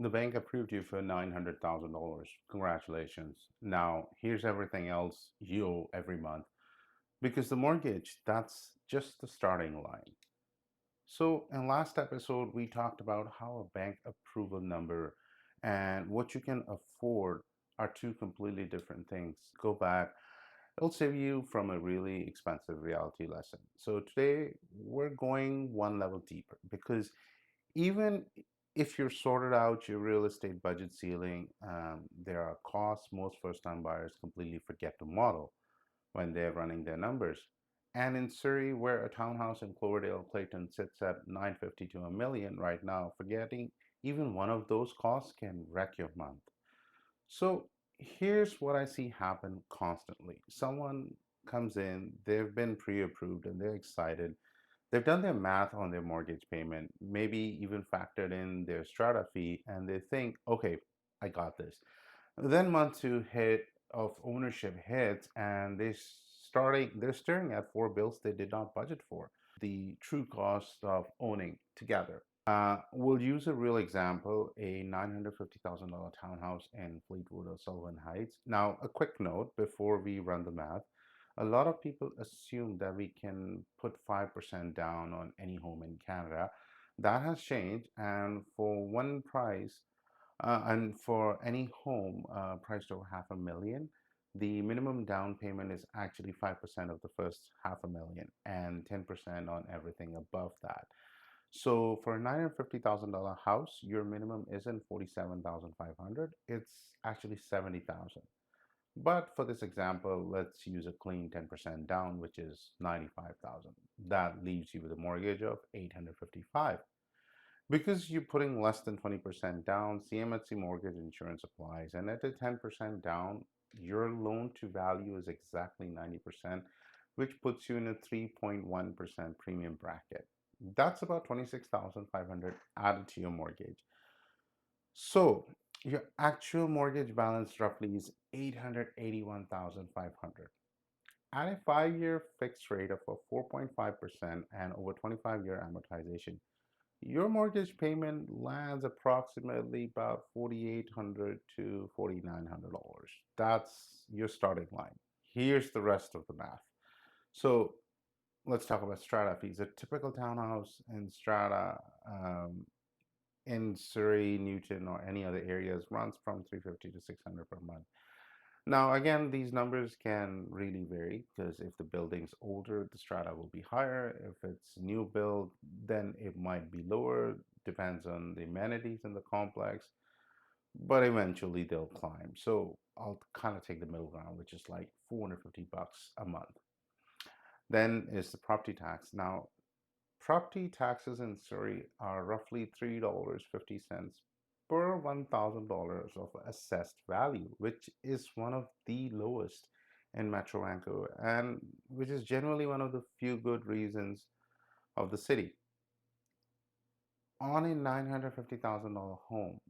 The bank approved you for $900,000. Congratulations. Now, here's everything else you owe every month. Because the mortgage, that's just the starting line. So, in last episode, we talked about how a bank approval number and what you can afford are two completely different things. Go back, it'll save you from a really expensive reality lesson. So, today we're going one level deeper because even if you're sorted out your real estate budget ceiling, there are costs most first time buyers completely forget to model when they're running their numbers. And in Surrey, where a townhouse in Cloverdale, Clayton sits at 950 to a million right now, forgetting even one of those costs can wreck your month. So here's what I see happen constantly. Someone comes in, they've been pre-approved and they're excited. They've done their math on their mortgage payment, maybe even factored in their strata fee, and they think, okay, I got this. Then month two hit of ownership hits, and they're staring at four bills they did not budget for. The true cost of owning together. We'll use a real example, a $950,000 townhouse in Fleetwood or Sullivan Heights. Now, a quick note before we run the math. A lot of people assume that we can put 5% down on any home in Canada. That has changed, and for one price, and for any home priced over half a million, the minimum down payment is actually 5% of the first half a million and 10% on everything above that. So for a $950,000 house, your minimum isn't 47,500, it's actually 70,000. But for this example, let's use a clean 10% down, which is 95,000. That leaves you with a mortgage of 855. Because you're putting less than 20% down, CMHC mortgage insurance applies, and at a 10% down, your loan to value is exactly 90%, which puts you in a 3.1% premium bracket. That's about 26,500 added to your mortgage. So your actual mortgage balance roughly is 881,500. At a 5-year fixed rate of 4.5% and over 25-year amortization, your mortgage payment lands approximately about 4,800 to $4,900. That's your starting line. Here's the rest of the math. So let's talk about strata fees. A typical townhouse in strata in Surrey, Newton, or any other areas runs from 350 to 600 per month. Now, again, these numbers can really vary because if the building's older, the strata will be higher. If it's new build, then it might be lower. Depends on the amenities in the complex, but eventually they'll climb. So I'll kind of take the middle ground, which is like 450 bucks a month. Then is the property tax. Now, property taxes in Surrey are roughly $3.50 per $1,000 of assessed value, which is one of the lowest in Metro Vancouver, and which is generally one of the few good reasons of the city. On a $950,000 home,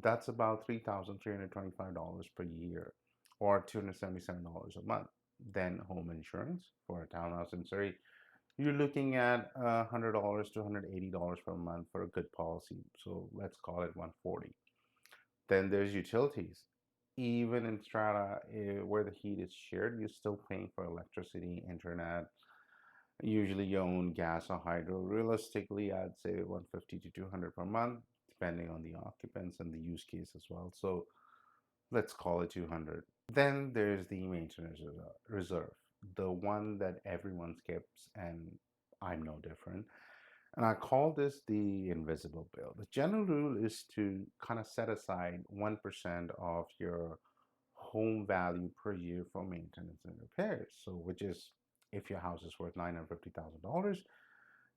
that's about $3,325 per year or $277 a month. Then home insurance for a townhouse in Surrey, you're looking at $100 to $180 per month for a good policy. So let's call it 140. Then there's utilities. Even in strata where the heat is shared, you're still paying for electricity, internet. Usually you own gas or hydro. Realistically, I'd say 150 to 200 per month, depending on the occupants and the use case as well. So let's call it 200. Then there's the maintenance reserve, the one that everyone skips, and I'm no different. And I call this the invisible bill. The general rule is to kind of set aside 1% of your home value per year for maintenance and repairs. So, which is if your house is worth $950,000,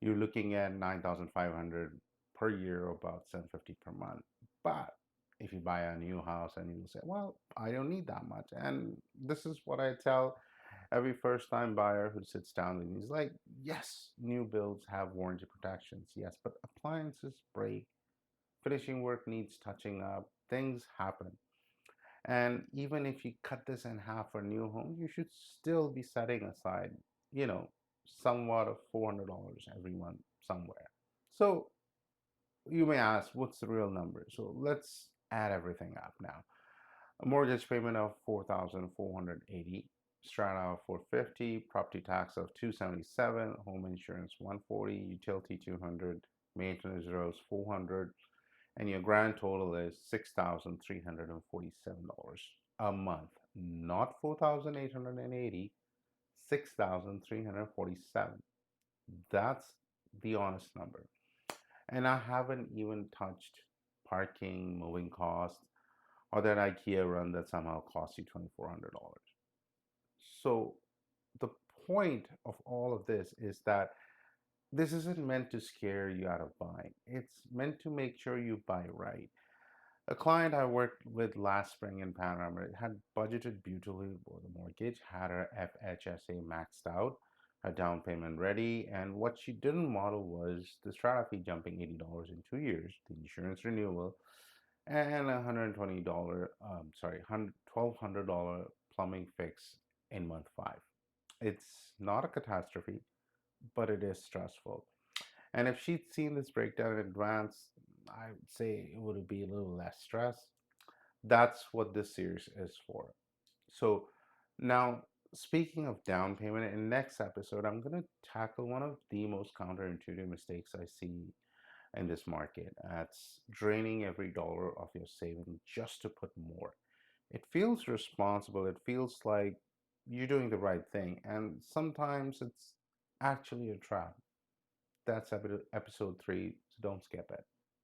you're looking at 9,500 per year, about 750 per month. But if you buy a new house and you say, well, I don't need that much. And this is what I tell every first time buyer who sits down with me. Is like, yes, new builds have warranty protections, yes, but appliances break, finishing work needs touching up, things happen. And even if you cut this in half for a new home, you should still be setting aside, you know, somewhat of $400 every month somewhere. So You may ask, what's the real number? So let's add everything up now. A mortgage payment of 4,480, strata of 450, property tax of 277, home insurance 140, utility 200, maintenance rose 400, and your grand total is $6,347 a month. Not 4,880, 6,347. That's the honest number. And I haven't even touched parking, moving costs, or that IKEA run that somehow costs you $2,400. So the point of all of this is that this isn't meant to scare you out of buying. It's meant to make sure you buy right. A client I worked with last spring in Panorama had budgeted beautifully for the mortgage, had her FHSA maxed out, her down payment ready, and what she didn't model was the strata fee jumping $80 in 2 years, the insurance renewal, and $120, $1,200 plumbing fix in month five. It's not a catastrophe, but it is stressful. And if she'd seen this breakdown in advance, I would say it would be a little less stress. That's what this series is for. So now, speaking of down payment, in next episode, I'm going to tackle one of the most counterintuitive mistakes I see in this market. That's draining every dollar of your saving just to put more. It feels responsible. It feels like you're doing the right thing. And sometimes it's actually a trap. That's episode 3, so don't skip it.